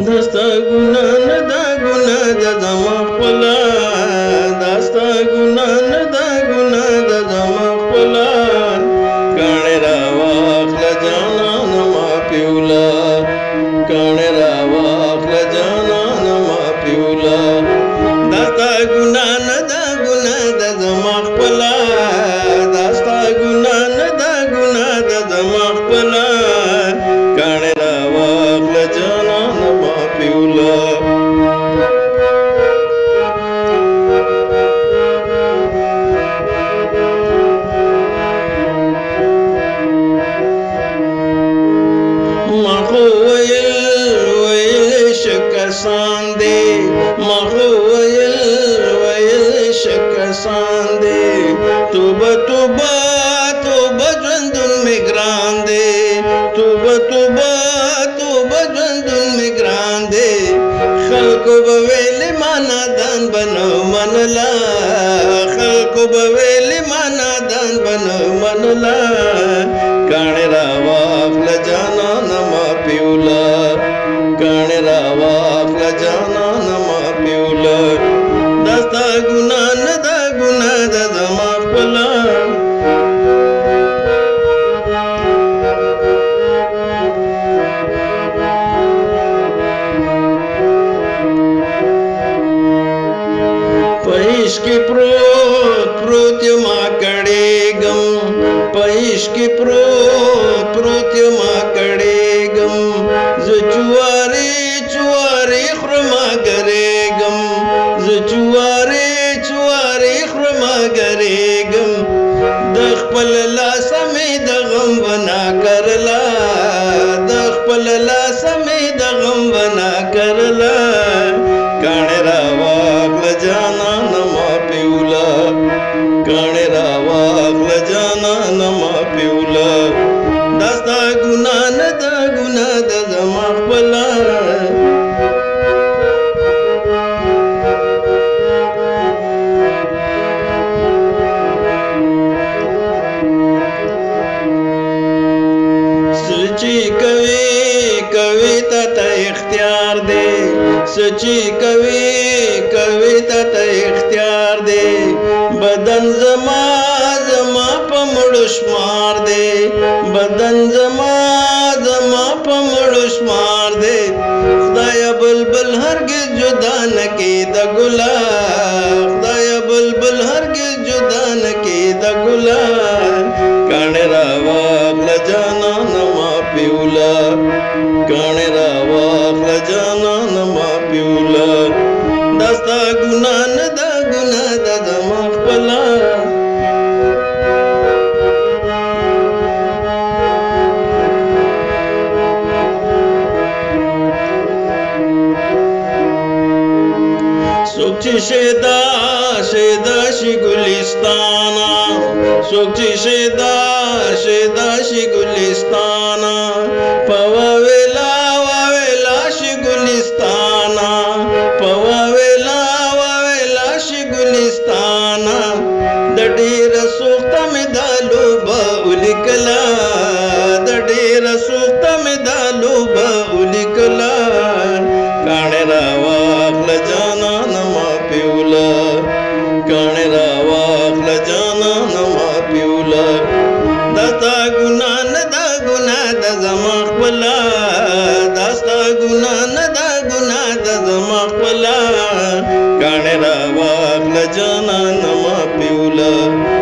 دستا ګنا نه دا ګنا د زما خپله دستا ګنا نه دا ګنا د زما خپله کاڼې راواخله جانانه معافي وله کاڼې راواخله جانانه معافي وله دستا ګنا نه دا ګنا د زما خپله دستا ګنا نه دا ګنا د زما خپله کاڼې راواخله جانانه معافي وله کسان دے مخو ویل شکسان دے توبه توبه توبه ژوندون می ګران دے توبه توبه توبه ژوندون می ګران دے خلکو به ویلې ما نادان بنو منلا خلکو به ویلې ما نادان بنو منلا کاڼې راواخله جانانه معافي وله کاڼې راواخله جانانه معافي وله دا ستا ګناه نه دا ګناه ده زما خپله په عشق کې پروت یما کړېږم په عشق کې پروت یما کړېږم زه چوارې خورما ګرېږم زه چوارې خورما ګرېږم د خپل لاسه مې د غم ونا کرله د خپل لاسه مې د غم ونا کرله کاڼې راواخله جانانه معافي وله کاڼې راواخله جانانه معافي وله دا ستا ګناه نه دا ګناه ده زما خپله سچی کوي تا ته اختیار دی سچی کوي تا ته اختیار دی بدن زما په مړو شمار دی بدن زما په مړو شمار دی خدایا بلبل هرګز جدا نه کې د ګلا خدایا بلبل هرګز جدا نه کې د ګلا کاڼې راواخله جانانه معافي وله کاڼې راواخله جانانه معافي وله دا ستا ګناه نه دا ګناه ده زما خپله څوک چې شیدا شي ګلستانه څوک چې شیدا شي ګلستانه په واویلا شي ګلستانه په واویلا شي ګلستانه د ډېر سوخته مې د لوبه ولیکله د ډېر سوخته مې د لوبه ولیکله کاڼې راواخله جانانه معافي وله کاڼې راواخله جانانه معافي وله دا ستا ګناه نه دا ګناه ده زما خپله دا ستا ګناه نه دا ګناه ده زما خپله کاڼې راواخله جانانه معافي وله